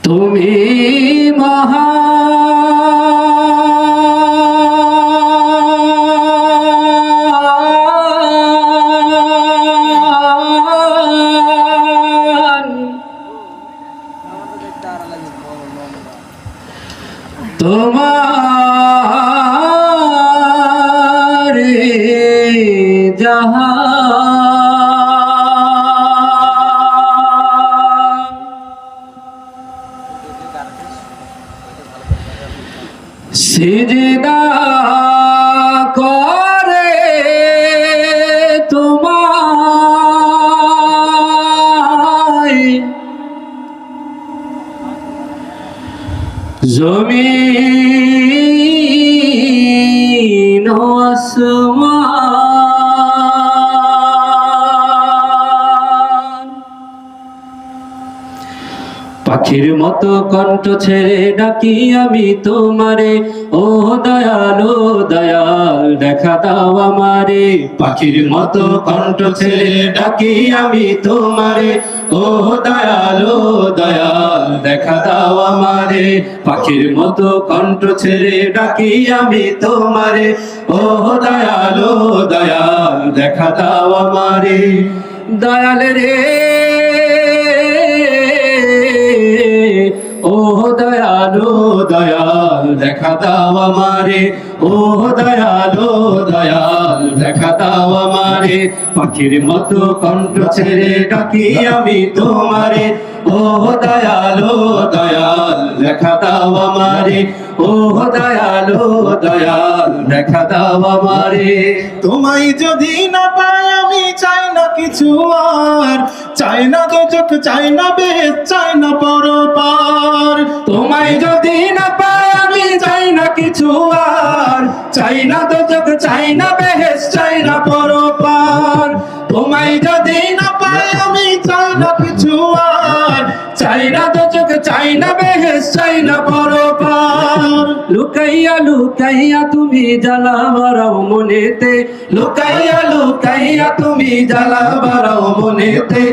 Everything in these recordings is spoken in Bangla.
তুমি মহান, তোমার জাহান, সিজদা করে তোমায় জমিন ও আসমান। পাখির মতো কণ্ঠ ছেড়ে ডাকি আমি তোমারে, ও দয়ালো দয়াল দেখা দাও আমারে। পাখির মতো কণ্ঠ ছেড়ে ডাকি আমি তোমারে, ও দয়ালো দয়াল দেখা দাও আমারে। পাখির মতো কণ্ঠ ছেড়ে ডাকি আমি তোমারে, ও দয়ালো দয়াল দেখা দাও আমারে। দয়াল রে ও দয়ালো দয়াল দেখা দাও আমারে, ও দয়ালো দয়াল দেখা দাও আমারে। পাখির মতো কণ্ঠ ছেড়ে ডাকি আমি তোমারে, ও দয়ালো দয়াল দেখা দাও আমারে, ও দয়ালো দয়াল দেখা দাও আমারে। তোমায় যদি না পাই আমি চাই না কিছু আর, চাই না দোজখ, চাই না বেহেশত, চাই না পরপার। তোমায় যদি না পাই আমি চাই না কিছু আর, চাই না দোজখ, চাই না বেহেশত, চাই না পরপার। তোমায় যদি না পাই আমি চাই না কিছু আর, চাই না দোজখ, চাই না বেহেশত, চাই না পরপার। লুকাইয়া লুকাইয়া তুমি জ্বালা বাড়াও মনেতে, লুকাইয়া লুকাইয়া তুমি জ্বালা বাড়াও মনেতে।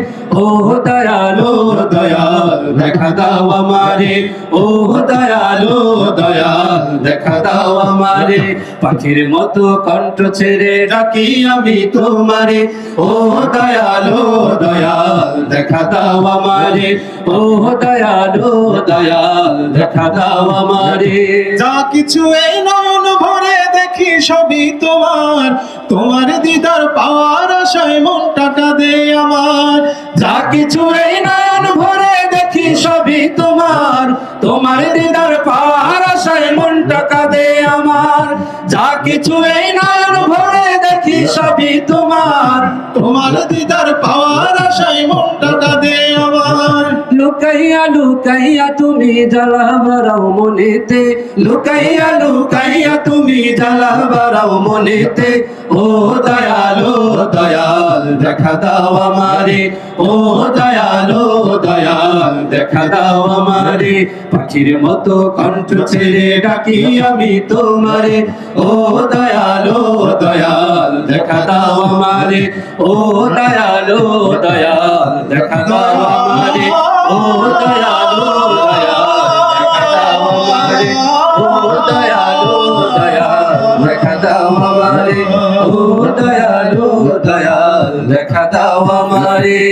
ও দয়ালো দয়াল দেখা দাও আমারে, ও দয়ালো দয়াল দেখা দাও আমারে। পাখির মতো কণ্ঠ ছেড়ে ডাকি আমি তোমারে, ও দয়ালো দয়াল দেখা দাও আমারে, ও দয়ালো দয়াল দেখা দাও আমারে। যা কিছু এই নয়ন ভরে দেখি সবই তোমার, তোমার দিদার পাওয়ার আশায় মনটা কাঁদে আমার। যা কিছু এই নয়ন ভরে দেখি সবই তোমার, তোমার দিদার পাওয়ার আশায় মনটা কাঁদে আমার। যা কিছু এই নয়ন ভরে দেখি সবই তোমার, তোমার দিদার পাওয়ার আশায় মনটা কাঁদে আমার। লুকাইয়া লুকাইয়া তুমি জ্বালা বাড়াও মনেতে, লুকাইয়া লুকাইয়া তুমি জ্বালা বাড়াও মনেতে। ও দয়ালো দয়াল দেখা দাও আমারে, ও দয়ালো দয়াল দেখা দাও আমারে। পাখির মতো কণ্ঠ ছেড়ে ডাকি আমি তোমারে, ও দয়ালো দয়াল দেখা দাও আমারে, ও দয়ালো দয়াল দেখা দাও আমারে, ও দয়ালো দয়াল দেখা দাও আমারে, ও দয়ালো দয়াল দেখা দাও আমারে, ও দয়ালো দয়াল দেখা দাও আমারে।